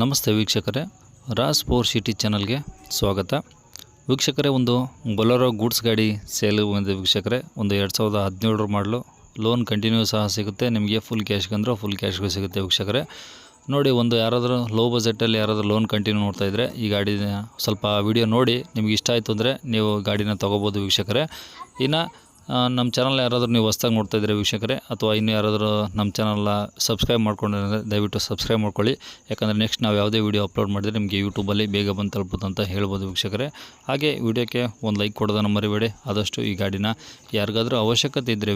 ನಮಸ್ತೆ ವೀಕ್ಷಕರೇ, Raas four city ಚಾನಲ್ಗೆ ಸ್ವಾಗತ. ವೀಕ್ಷಕರೇ, ಒಂದು ಬೊಲೆರೋ ಗೂಡ್ಸ್ ಗಾಡಿ ಸೇಲ್ ಬಂದಿದೆ ವೀಕ್ಷಕರೇ. ಒಂದು 2017 ಮಾಡಲು, ಲೋನ್ ಕಂಟಿನ್ಯೂ ಸಹ ಸಿಗುತ್ತೆ ನಿಮಗೆ. ಫುಲ್ ಕ್ಯಾಶ್ಗೆ ಅಂದ್ರೆ ಫುಲ್ ಕ್ಯಾಶ್ಗೂ ಸಿಗುತ್ತೆ ವೀಕ್ಷಕರೇ. ನೋಡಿ, ಒಂದು ಯಾರಾದರೂ ಲೋ ಬಜೆಟಲ್ಲಿ ಯಾರಾದರೂ ಲೋನ್ ಕಂಟಿನ್ಯೂ ನೋಡ್ತಾ ಇದ್ದರೆ ಈ ಗಾಡಿನ ಸ್ವಲ್ಪ ವಿಡಿಯೋ ನೋಡಿ ನಿಮ್ಗೆ ಇಷ್ಟ ಆಯಿತು ಅಂದರೆ ನೀವು ಗಾಡಿನ ತೊಗೋಬೋದು ವೀಕ್ಷಕರೇ. ಇನ್ನು ನಮ್ಮ ಚಾನಲ್ ಯಾರಾದರೂ ನೀವು ಹೊಸ್ದಾಗಿ ನೋಡ್ತಾ ಇದ್ದೀರಾ ವೀಕ್ಷಕರೇ, ಅಥವಾ ಇನ್ನೂ ಯಾರಾದರೂ ನಮ್ಮ ಚಾನಲ್ನ ಸಬ್ಸ್ಕ್ರೈಬ್ ಮಾಡ್ಕೊಂಡಿದ್ರೆ ದಯವಿಟ್ಟು ಸಬ್ಸ್ಕ್ರೈಬ್ ಮಾಡ್ಕೊಳ್ಳಿ. ಯಾಕಂದರೆ ನೆಕ್ಸ್ಟ್ ನಾವು ಯಾವುದೇ ವೀಡಿಯೋ ಅಪ್ಲೋಡ್ ಮಾಡಿದರೆ ನಿಮಗೆ ಯೂಟ್ಯೂಬಲ್ಲಿ ಬೇಗ ಬಂದು ತಲುಪುತ್ತೆ ಅಂತ ಹೇಳ್ಬೋದು ವೀಕ್ಷಕರೇ. ಹಾಗೆ ವಿಡಿಯೋಕ್ಕೆ ಒಂದು ಲೈಕ್ ಕೊಡೋದನ್ನು ಮರಿಬೇಡಿ. ಆದಷ್ಟು ಈ ಗಾಡಿನ ಯಾರಿಗಾದರೂ ಅವಶ್ಯಕತೆ ಇದ್ದರೆ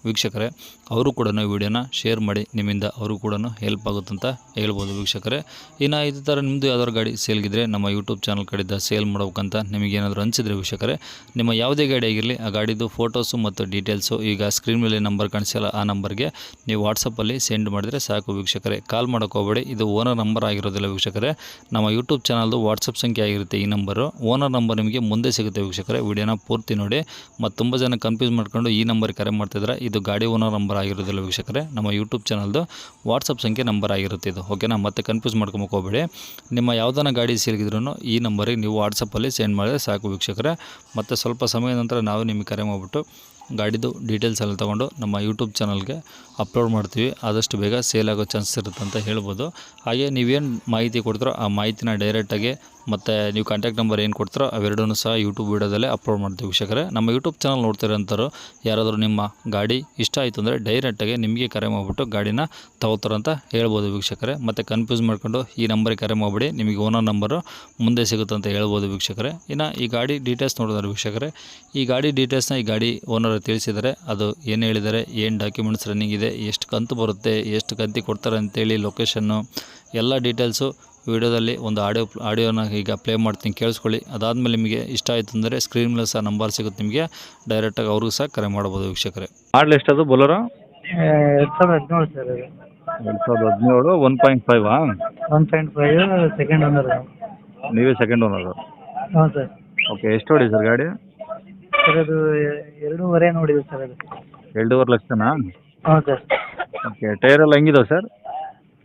ವೀಕ್ಷಕರೇ ಅವರು ಕೂಡ ವಿಡಿಯೋನ ಶೇರ್ ಮಾಡಿ, ನಿಮ್ಮಿಂದ ಅವರು ಕೂಡ ಹೆಲ್ಪ್ ಆಗುತ್ತಂತ ಹೇಳ್ಬೋದು ವೀಕ್ಷಕರೇ. ಇನ್ನು ಇದೇ ಥರ ನಿಮ್ಮದು ಯಾವ್ದಾದ್ರು ಗಾಡಿ ಸೇಲ್ಗಿದ್ರೆ ನಮ್ಮ ಯೂಟ್ಯೂಬ್ ಚಾನಲ್ ಕಡೆಯಿಂದ ಸೇಲ್ ಮಾಡ್ಬೇಕಂತ ನಿಮಗೇನಾದರೂ ಅನಿಸಿದ್ರೆ ವೀಕ್ಷಕರೇ, ನಿಮ್ಮ ಯಾವುದೇ ಗಾಡಿ ಆಗಿರಲಿ ಆ ಗಾಡಿದು ಫೋಟೋಸು ಮತ್ತು ಡೀಟೇಲ್ಸು ಈಗ ಸ್ಕ್ರೀನ್ ಮೇಲೆ ನಂಬರ್ ಕಾಣಿಸಲ್ಲ, ಆ ನಂಬರ್ಗೆ ನೀವು ವಾಟ್ಸಪ್ಪಲ್ಲಿ ಸೆಂಡ್ ಮಾಡಿದರೆ ಸಾಕು ವೀಕ್ಷಕರೇ. ಕಾಲ್ ಮಾಡೋಕೆ ಹೋಗಬೇಡಿ, ಇದು ಓನರ್ ನಂಬರ್ ಆಗಿರೋದಿಲ್ಲ ವೀಕ್ಷಕರೇ. ನಮ್ಮ ಯೂಟ್ಯೂಬ್ ಚಾನಲ್ದು ವಾಟ್ಸಪ್ ಸಂಖ್ಯೆ ಆಗಿರುತ್ತೆ ಈ ನಂಬರು. ಓನರ್ ನಂಬರ್ ನಿಮಗೆ ಮುಂದೆ ಸಿಗುತ್ತೆ ವೀಕ್ಷಕರೇ. ವಿಡಿಯೋನ ಪೂರ್ತಿ ನೋಡಿ. ಮತ್ತು ತುಂಬ ಜನ ಕನ್ಫ್ಯೂಸ್ ಮಾಡ್ಕೊಂಡು ಈ ನಂಬರ್ ಕರೆ ಮಾಡ್ತಿದ್ದಾರೆ. ಇದು ಗಾಡಿ ಓನರ್ ನಂಬರ್ ಆಗಿರೋದಿಲ್ಲ ವೀಕ್ಷಕರೇ, ನಮ್ಮ ಯೂಟ್ಯೂಬ್ ಚಾನಲ್ದು ವಾಟ್ಸಪ್ ಸಂಖ್ಯೆ ನಂಬರ್ ಆಗಿರುತ್ತೆ ಇದು. ಓಕೆನಾ? ಮತ್ತೆ ಕನ್ಫ್ಯೂಸ್ ಮಾಡ್ಕೊಬೇಕು ಹೋಗಬೇಡಿ. ನಿಮ್ಮ ಯಾವುದನ್ನ ಗಾಡಿ ಸೇಲ್ಗಿದ್ರೂ ಈ ನಂಬರಿಗೆ ನೀವು ವಾಟ್ಸಪ್ಪಲ್ಲಿ ಸೆಂಡ್ ಮಾಡಿದ್ರೆ ಸಾಕು ವೀಕ್ಷಕರೇ. ಮತ್ತು ಸ್ವಲ್ಪ ಸಮಯದ ನಂತರ ನಾವು ನಿಮಗೆ ಕರೆ ಮಾಡಿಬಿಟ್ಟು ಗಾಡಿದು ಡೀಟೇಲ್ಸ್ ಎಲ್ಲ ತೊಗೊಂಡು ನಮ್ಮ ಯೂಟ್ಯೂಬ್ ಚಾನಲ್ಗೆ ಅಪ್ಲೋಡ್ ಮಾಡ್ತೀವಿ. ಆದಷ್ಟು ಬೇಗ ಸೇಲ್ ಆಗೋ ಚಾನ್ಸಸ್ ಇರುತ್ತೆ ಅಂತ ಹೇಳ್ಬೋದು. ಹಾಗೆ ನೀವೇನು ಮಾಹಿತಿ ಕೊಡ್ತೀರೋ ಆ ಮಾಹಿತಿನ ಡೈರೆಕ್ಟಾಗಿ ಮತ್ತು ನೀವು ಕಾಂಟ್ಯಾಕ್ಟ್ ನಂಬರ್ ಏನು ಕೊಡ್ತೀರೋ ಅವೆರಡೂ ಸಹ ಯೂಟ್ಯೂಬ್ ವೀಡಿಯೋದಲ್ಲೇ ಅಪ್ಲೋಡ್ ಮಾಡ್ತೀವಿ ವೀಕ್ಷಕರೇ. ನಮ್ಮ ಯೂಟ್ಯೂಬ್ ಚಾನಲ್ ನೋಡ್ತಿರೋಂಥವ್ರು ಯಾರಾದರೂ ನಿಮ್ಮ ಗಾಡಿ ಇಷ್ಟ ಆಯಿತು ಅಂದರೆ ಡೈರೆಕ್ಟಾಗಿ ನಿಮಗೆ ಕರೆ ಮಾಡಿಬಿಟ್ಟು ಗಾಡಿನ ತಗೋತಾರಂತ ಹೇಳ್ಬೋದು ವೀಕ್ಷಕರೇ. ಮತ್ತು ಕನ್ಫ್ಯೂಸ್ ಮಾಡ್ಕೊಂಡು ಈ ನಂಬರಿಗೆ ಕರೆ ಮಾಡಿಬಿಡಿ, ನಿಮಗೆ ಓನರ್ ನಂಬರು ಮುಂದೆ ಸಿಗುತ್ತೆ ಅಂತ ಹೇಳ್ಬೋದು ವೀಕ್ಷಕರೇ. ಇನ್ನು ಈ ಗಾಡಿ ಡೀಟೇಲ್ಸ್ ನೋಡಿದ್ರೆ ವೀಕ್ಷಕರೇ, ಈ ಗಾಡಿ ಡೀಟೇಲ್ಸ್ನ ಈ ಗಾಡಿ ಓನರ್ ತಿಳಿಸಿದ್ದಾರೆ. ಅದು ಏನು ಹೇಳಿದ್ದಾರೆ, ಏನು ಡಾಕ್ಯುಮೆಂಟ್ಸ್ ರನ್ನಿಂಗ್ ಇದೆ, ಎಷ್ಟು ಕಂತು ಬರುತ್ತೆ, ಎಷ್ಟು ಕಂತಿ ಕೊಡ್ತಾರೆ ಅಂತೇಳಿ, ಲೊಕೇಶನ್ನು ಎಲ್ಲ ಡೀಟೇಲ್ಸು ವಿಡಿಯೋದಲ್ಲಿ ಒಂದು ಆಡಿಯೋನ ಈಗ ಪ್ಲೇ ಮಾಡ್ತೀನಿ, ಕೇಳಿಸ್ಕೊಳ್ಳಿ. ಅದಾದಮೇಲೆ ನಿಮಗೆ ಇಷ್ಟ ಆಯಿತು ಅಂದರೆ ಸ್ಕ್ರೀನ್ ಮೇಲೆ ಸಹ ನಂಬರ್ ಸಿಗುತ್ತೆ ನಿಮಗೆ, ಡೈರೆಕ್ಟಾಗಿ ಅವ್ರಿಗೂ ಸಹ ಕರೆ ಮಾಡ್ಬೋದು ವೀಕ್ಷಕರೇ. ಮಾಡಲ್ ಎಷ್ಟದು ಬೊಲೆರೋ? 2017 ಸರ್ ಅದು. 2017 1.5 1.5 ಸೆಕೆಂಡ್ ಓನರ್. ನೀವೇ ಸೆಕೆಂಡ್ ಓನರು? ಹಾಂ ಸರ್. ಓಕೆ, ಎಷ್ಟು ಹೊಡಿ ಸರ್ ಗಾಡಿ? ಸರ್ ಅದು 2.5 ನೋಡಿದೆ ಸರ್ ಅದು. 2.5 ಲಕ್ಷನಾ? ಹಾಂ ಸರ್. ಓಕೆ, ಟೈರ್ ಎಲ್ಲ ಹೆಂಗಿದಾವೆ ಸರ್?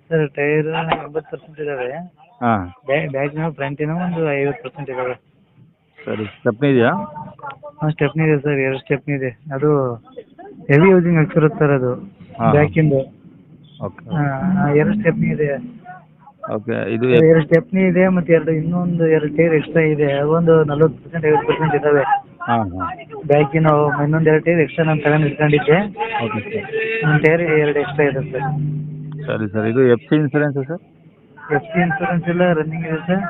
ಸರ್ ಟೈರ್ 80% ಇದ್ದಾವೆ. ಹಾಂ, ಬ್ಯಾಕಿನ ಫ್ರಂಟಿನ ಒಂದು 50% ಇದ್ದಾವೆ. ಸರಿ. ಸ್ಟೆಪ್ನಿ ಇದೆಯಾ? ಹಾಂ, ಸ್ಟೆಪ್ನಿ ಇದೆ ಸರ್, 2 ಸ್ಟೆಪ್ನಿ ಇದೆ. ಅದು ಹೆವಿ ಯೂಸಿಂಗ್ ಆಗ್ತಿರುತ್ತೆ ಸರ್ ಅದು ಹಾಂ. ಬ್ಯಾಕಿಂದು. ಓಕೆ ಹಾಂ, 2 ಸ್ಟೆಪ್ನಿ ಇದೆ. ಓಕೆ, ಇದು 2 ಸ್ಟೆಪ್ನಿ ಇದೆ ಮತ್ತು ಇನ್ನೊಂದು 2 ಟೈರ್ ಎಕ್ಸ್ಟ್ರಾ ಇದೆ. ಒಂದು 40% 50% ಇದ್ದಾವೆ ಹಾಂ ಹಾಂ. ಬ್ಯಾಕಿನ. ಇನ್ನೊಂದು 2 ಟೈರ್ ಎಕ್ಸ್ಟ್ರಾ ನಾನು ತಗೊಂಡು ಇಟ್ಕೊಂಡಿದ್ದೆ. Okay sir. ಒಂದು ಟೈರ್ 2 ಎಕ್ಸ್ಟ್ರಾ ಇದೆ ಸರ್. ಸರಿ ಸರ್. ಇದು F C insurance sir? F C insurance ಎಲ್ಲ ರನ್ನಿಂಗ್ ಇದೆ ಸರ್.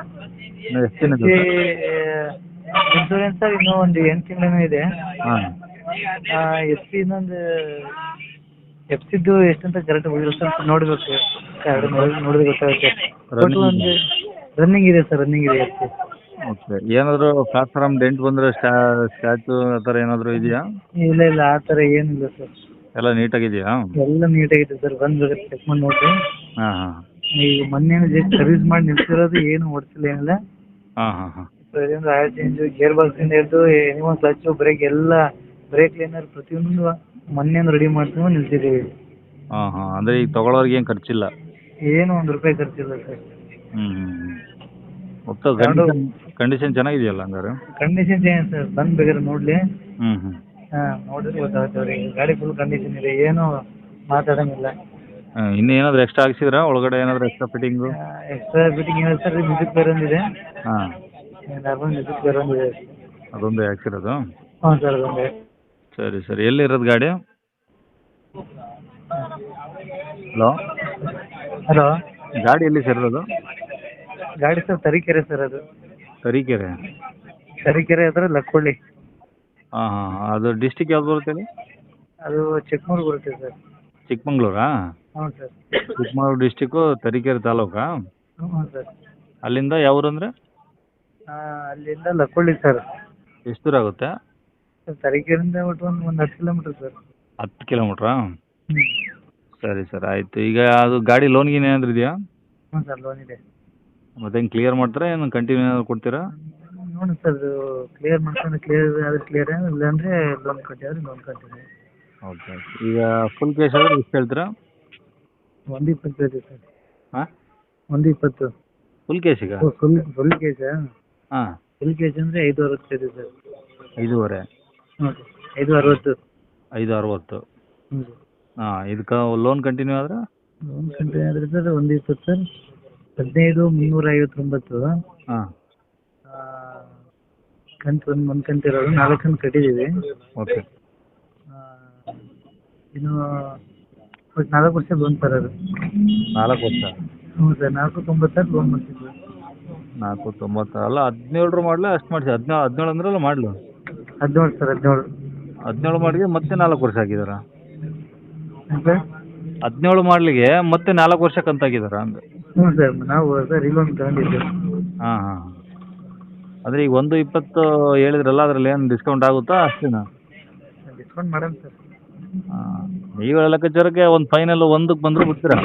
ಎಫ್ ಸಿನ ಎಫ್ ಸಿ ಇನ್ಸೂರೆನ್ಸ್ ಸರ್ ಇನ್ನೂ ಒಂದು 8 ತಿಂಗಳೇನೋ ಇದೆ. ಹಾಂ. ಎಫ್ ಸಿ ಇನ್ನೊಂದು ಎಫ್ ಸಿದ್ದು ಎಷ್ಟಂತ ಕರೆಕ್ಟ್ ಸ್ವಲ್ಪ ನೋಡಬೇಕು, ನೋಡಿದ್ರೆ ಗೊತ್ತಾಗುತ್ತೆ. ಒಟ್ಟು ಒಂದು ರನ್ನಿಂಗ್ ಇದೆ ಸರ್, ರನ್ನಿಂಗ್ ಇದೆ ಎಫ್ ಸಿ. ಓಕೆ, ಏನಾದರೂ ಪ್ಲಾಟ್ಫಾರಮ್ ಡೆಂಟ್ ಬಂದರೆ ಸ್ಕ್ರ್ಯಾಚು ಆ ಥರ ಏನಾದರೂ ಇದೆಯಾ? ಇಲ್ಲ ಇಲ್ಲ, ಆ ಥರ ಏನಿಲ್ಲ ಸರ್. ಎಲ್ಲ ನೀಟಾಗಿದೆಯಾ? ಎಲ್ಲ ನೀಟಾಗಿದೆ ಸರ್, ಬಂದು ಚೆಕ್ ಮಾಡಿ ನೋಡಿರಿ. ಹಾಂ ಹಾಂ. ಈಗ ಮೊನ್ನೆ ಜಸ್ಟ್ ಸರ್ವಿಸ್ ಮಾಡಿ ನಿಲ್ಸಿರೋದು, ಏನು ಓಡಿಸಿಲ್ಲ ಏನಿಲ್ಲ. ಹಾಂ ಹಾಂ ಹಾಂ. ಪ್ರತಿಯೊಂದು ಆಯಿಲ್ ಚೇಂಜು, ಗೇರ್ ಬಾಕ್ಸಿಂದ ಹಿಡಿದು ಎನಿವನ್ ಕ್ಲಚ್ಚು, ಬ್ರೇಕ್ ಎಲ್ಲ, ಬ್ರೇಕ್ ಲೈನರ್ ಪ್ರತಿಯೊಂದು ಮೊನ್ನೆ ರೆಡಿ ಮಾಡ್ಕೊಂಡು ನಿಲ್ಸಿದ್ದೀವಿ. ಹಾಂ ಹಾಂ. ಅಂದರೆ ಈಗ ತೊಗೊಳೋರಿಗೆ ಏನು ಖರ್ಚಿಲ್ಲ? ಏನು ₹1 ಖರ್ಚಿಲ್ಲ ಸರ್. ಹ್ಞೂ ಹ್ಞೂ. ಒಟ್ಟು ಕಂಡೀಷನ್ ಚೆನ್ನಾಗಿದೆಯಲ್ಲ ಹಂಗಾರೆ? ಕಂಡೀಷನ್ ಏನು ಸರ್, ಬಂದು ಬೇಕಾದ್ರೆ ನೋಡಲಿ. ಹ್ಞೂ ಹ್ಞೂ. ಹಾಂ, ನೋಡಿದ್ರೆ ಗೊತ್ತಾಗುತ್ತೆ ಅವ್ರಿಗೆ. ಗಾಡಿ ಫುಲ್ ಕಂಡೀಷನ್ ಇದೆ, ಏನು ಮಾತಾಡೋಂಗಿಲ್ಲ. ಹಾಂ, ಇನ್ನೂ ಏನಾದರೂ ಎಕ್ಸ್ಟ್ರಾ ಹಾಕ್ಸಿದ್ರಾ ಒಳಗಡೆ, ಏನಾದರೂ ಎಕ್ಸ್ಟ್ರಾ ಫಿಟ್ಟಿಂಗು? ಎಕ್ಸ್ಟ್ರಾ ಫಿಟ್ಟಿಂಗ್ ಏನು ಸರ್, ಮ್ಯೂಸಿಕ್ ಬೇರೆ ಒಂದಿದೆ. ಹಾಂ, ನಾರ್ಮಲ್ ಮ್ಯೂಸಿಕ್ ಬೇರೆ ಒಂದಿದೆ. ಅದೊಂದೇ ಹಾಕ್ಸಿರೋದು? ಹಾಂ ಸರ್, ಅದೊಂದೇ. ಸರಿ ಸರಿ. ಎಲ್ಲಿರೋದು ಗಾಡಿ? Hello, hello. ಗಾಡಿ ಎಲ್ಲಿ ಸರ್ ಇರೋದು? ಗಾಡಿ ಸರ್ ತರೀಕೆರೆ ಸರ್, ಅದು ತರೀಕೆರೆ? ತರೀಕೆರೆ ಹತ್ರ ಲಕ್ಕೊಳ್ಳಿ. ಹಾಂ ಹಾಂ. ಅದು ಡಿಸ್ಟಿಕ್ ಯಾವ್ದು ಬರುತ್ತೆ ಹೇಳಿ? ಅದು ಚಿಕ್ಕಮಗಳೂರು ಬರುತ್ತೆ ಸರ್. ಚಿಕ್ಕಮಂಗ್ಳೂರಾ? ಹ್ಞೂ ಸರ್. ಚಿಕ್ಕಮಗಳೂರು ಡಿಸ್ಟಿಕ್ಕು, ತರೀಕೆರೆ ತಾಲೂಕಾ? ಹ್ಞೂ ಸರ್. ಅಲ್ಲಿಂದ ಯಾವ ಊರು ಅಂದರೆ? ಅಲ್ಲಿಂದ ಲಕ್ಕೊಳ್ಳಿ ಸರ್. ಎಷ್ಟು ದೂರ ಆಗುತ್ತೆ? ಸರ್ ತರೀಕೆರೆಯಿಂದ ಒಟ್ಟು ಒಂದು 10 ಕಿಲೋಮೀಟ್ರ್ ಸರ್. 10 ಕಿಲೋಮೀಟ್ರಾ? ಹ್ಞೂ. ಸರಿ ಸರ್, ಆಯಿತು. ಈಗ ಅದು ಗಾಡಿ ಲೋನ್ಗೀನು ಏನಾದರೂ ಇದೆಯಾ? ಹ್ಞೂ ಸರ್, ಲೋನ್ ಇದೆ. ಮತ್ತೆ ಹೆಂಗೆ ಕ್ಲಿಯರ್ ಮಾಡ್ತೀರಾ, ಏನು ಕಂಟಿನ್ಯೂ ಏನಾದರೂ ಕೊಡ್ತೀರಾ? ನೋಡಿ ಸರ್, ಅದು ಕ್ಲಿಯರ್ ಮಾಡ್ಕೊಂಡು ಕ್ಲಿಯರ್ ಆದರೆ ಕ್ಲಿಯರ್, ಇಲ್ಲಾಂದರೆ ಲೋನ್ ಕಟ್ಟಿದ್ರೆ ಲೋನ್ ಕಟ್ಟಿದೆ. ಓಕೆ. ಈಗ ಫುಲ್ ಕ್ಯಾಶ್ ಆದರೆ ಎಷ್ಟು ಹೇಳ್ತೀರಾ? 1.20 ಇದೆ ಸರ್. ಹಾಂ, 1.20. ಫುಲ್ ಕೇಸಿಗ ಫುಲ್ ಕೇಜ್ ಹಾಂ ಫುಲ್ ಕೇಜ್ ಅಂದರೆ 560 ಇದೆ ಸರ್. 5.5 ಹ್ಞೂ ರೀ 560. 5.60. ಹ್ಞೂ ರೀ. ಹಾಂ ಇದಕ್ಕೆ ಲೋನ್ ಕಂಟಿನ್ಯೂ ಆದ್ರೆ ಲೋನ್ ಕಂಟಿನ್ಯೂ ಆದರೆ ಸರ್ 120 ಸರ್. 15,359. ಹಾಂ ಕಂತು ಒಂದು ಕಂತು ಇರೋದು 4 ಕಂತು ಕಟ್ಟಿದ್ದೀವಿ. ಓಕೆ. ಇನ್ನು ಒಟ್ಟು 4 ವರ್ಷ ಲೋನ್ ಸರ್ ಅದು. 4 ವರ್ಷ. ಹ್ಞೂ ಸರ್ 490 ಲೋನ್ ಮಾಡ್ತಿದ್ವಿ. 490 ಅಲ್ಲ 17 ಮಾಡಲ ಅಷ್ಟು ಮಾಡಿಸಿ 17 ಅಂದ್ರಲ್ಲ ಮಾಡಲು 17 ಸರ್ 17. 17 ಮಾಡಿಗೆ ಮತ್ತೆ 4 ವರ್ಷ ಹಾಕಿದಾರ. ಸರ್ 17 ಮಾಡಲಿಗೆ ಮತ್ತೆ 4 ವರ್ಷ ಕಂತಾಕಿದಾರ ಅಂದೆ. ಹ್ಞೂ ಸರ್ ನಾವು ಸರ್ ರೀಲೋನ್ ತಗೊಂಡಿದ್ದೆ. ಹಾಂ ಹಾಂ ಅಂದರೆ ಈಗ 120 ಹೇಳಿದ್ರಲ್ಲ ಅದರಲ್ಲಿ ಏನು ಡಿಸ್ಕೌಂಟ್ ಆಗುತ್ತಾ ಅಷ್ಟೇನಾ? ಡಿಸ್ಕೌಂಟ್ ಮಾಡೋಣ ಸರ್. ಹಾಂ ನೀವು ಲೆಕ್ಕಾಚಾರಕ್ಕೆ ಒಂದು ಫೈನಲ್ 1ಕ್ಕೆ ಬಂದರೂ ಬಿಡ್ತೀರಾ?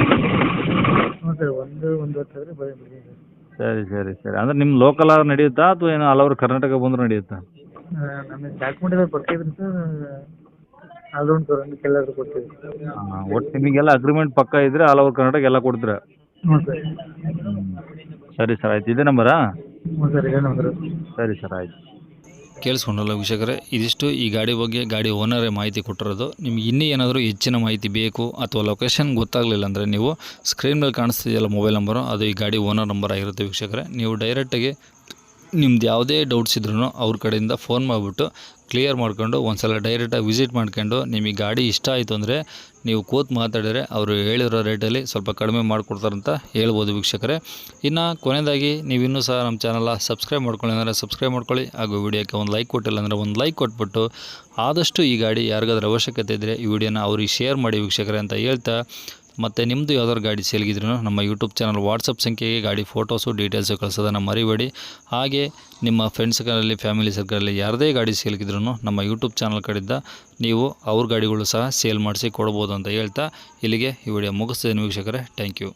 ಹ್ಞೂ ಸರ್ 1 ಹೊತ್ತಾದರೆ ಬಿಡಿ ಸರ್. ಸರಿ ಅಂದರೆ ನಿಮ್ಮ ಲೋಕಲ್ ಆದ್ರೆ ನಡೆಯುತ್ತಾ ಅಥವಾ ಏನು ಆಲ್ ಓವರ್ ಕರ್ನಾಟಕ ಬಂದರೂ ನಡೆಯುತ್ತಾ? ನಮಗೆ ಡಾಕ್ಯುಮೆಂಟ್ ಎಲ್ಲ ಕೊಡ್ತಿದ್ರಿ ಸರ್. ಆಲ್ರೌಂಡ್ ಎಲ್ಲಾದರೂ ಕೊಡ್ತೀವಿ. ಹಾಂ ಒಟ್ಟು ನಿಮಗೆಲ್ಲ ಅಗ್ರಿಮೆಂಟ್ ಪಕ್ಕ ಇದ್ದರೆ ಆಲ್ ಓವರ್ ಕರ್ನಾಟಕ ಎಲ್ಲ ಕೊಡ್ತೀರಾ? ಹ್ಞೂ ಸರ್. ಸರಿ ಸರ್ ಆಯ್ತು ಇದೇ ನಂಬರಾ? ಹ್ಞೂ ಸರ್ ಇದೇ ನಂಬರು. ಸರಿ ಸರ್ ಆಯ್ತು. ಕೇಳಿಸ್ಕೊಂಡಲ್ಲ ವೀಕ್ಷಕರೇ, ಇದಿಷ್ಟು ಈ ಗಾಡಿ ಬಗ್ಗೆ ಗಾಡಿ ಓನರೇ ಮಾಹಿತಿ ಕೊಟ್ಟಿರೋದು. ನಿಮ್ಗೆ ಇನ್ನೂ ಏನಾದರೂ ಹೆಚ್ಚಿನ ಮಾಹಿತಿ ಬೇಕು ಅಥವಾ ಲೊಕೇಶನ್ ಗೊತ್ತಾಗಲಿಲ್ಲ ಅಂದರೆ ನೀವು ಸ್ಕ್ರೀನ್ ಮೇಲೆ ಕಾಣಿಸ್ತಿದೆಯಲ್ಲ ಮೊಬೈಲ್ ನಂಬರು, ಅದು ಈ ಗಾಡಿ ಓನರ್ ನಂಬರ್ ಆಗಿರುತ್ತೆ ವೀಕ್ಷಕರೇ. ನೀವು ಡೈರೆಕ್ಟಾಗಿ ನಿಮ್ದು ಯಾವುದೇ ಡೌಟ್ಸ್ ಇದ್ರೂ ಅವ್ರ ಕಡೆಯಿಂದ ಫೋನ್ ಮಾಡಿಬಿಟ್ಟು ಕ್ಲಿಯರ್ ಮಾಡ್ಕೊಂಡು ಒಂದು ಸಲ ಡೈರೆಕ್ಟಾಗಿ ವಿಸಿಟ್ ಮಾಡ್ಕೊಂಡು ನಿಮಗೆ ಗಾಡಿ ಇಷ್ಟ ಆಯಿತು ಅಂದರೆ ನೀವು ಕೂತು ಮಾತಾಡಿದರೆ ಅವರು ಹೇಳಿರೋ ರೇಟಲ್ಲಿ ಸ್ವಲ್ಪ ಕಡಿಮೆ ಮಾಡಿಕೊಡ್ತಾರಂತ ಹೇಳ್ಬೋದು ವೀಕ್ಷಕರೇ. ಇನ್ನು ಕೊನೆಯದಾಗಿ ನೀವು ಇನ್ನೂ ಸಹ ನಮ್ಮ ಚಾನಲ್ನ ಸಬ್ಸ್ಕ್ರೈಬ್ ಮಾಡ್ಕೊಳ್ಳಿ ಅಂದರೆ ಸಬ್ಸ್ಕ್ರೈಬ್ ಮಾಡ್ಕೊಳ್ಳಿ, ಹಾಗೂ ವಿಡಿಯೋಕ್ಕೆ ಒಂದು ಲೈಕ್ ಕೊಟ್ಟಿಲ್ಲ ಅಂದರೆ ಒಂದು ಲೈಕ್ ಕೊಟ್ಬಿಟ್ಟು ಆದಷ್ಟು ಈ ಗಾಡಿ ಯಾರಿಗಾದ್ರೂ ಅವಶ್ಯಕತೆ ಇದ್ದರೆ ಈ ವಿಡಿಯೋನ ಅವ್ರಿಗೆ ಶೇರ್ ಮಾಡಿ ವೀಕ್ಷಕರೇ ಅಂತ ಹೇಳ್ತಾ, ಮತ್ತು ನಿಮ್ಮದು ಯಾವ್ದಾದ್ರು ಗಾಡಿ ಸೇಲ್ಗಿದ್ರೂ ನಮ್ಮ ಯೂಟ್ಯೂಬ್ ಚಾನಲ್ ವಾಟ್ಸಪ್ ಸಂಖ್ಯೆಗೆ ಗಾಡಿ ಫೋಟೋಸು ಡೀಟೇಲ್ಸು ಕಳಿಸೋದನ್ನು ಮರಿಬೇಡಿ. ಹಾಗೆ ನಿಮ್ಮ ಫ್ರೆಂಡ್ಸ್ ಸರ್ಕಲಲ್ಲಿ ಫ್ಯಾಮಿಲಿ ಸರ್ಕಲಲ್ಲಿ ಯಾರದೇ ಗಾಡಿ ಸೇಲ್ಗಿದ್ರೂ ನಮ್ಮ ಯೂಟ್ಯೂಬ್ ಚಾನಲ್ ಕಡೆಯಿಂದ ನೀವು ಅವ್ರ ಗಾಡಿಗಳು ಸಹ ಸೇಲ್ ಮಾಡಿಸಿ ಕೊಡ್ಬೋದು ಅಂತ ಹೇಳ್ತಾ ಇಲ್ಲಿಗೆ ಈ ವಿಡಿಯೋ ಮುಗಿಸ್ತಿದ್ದೀನಿ ವೀಕ್ಷಕರೇ. Thank you.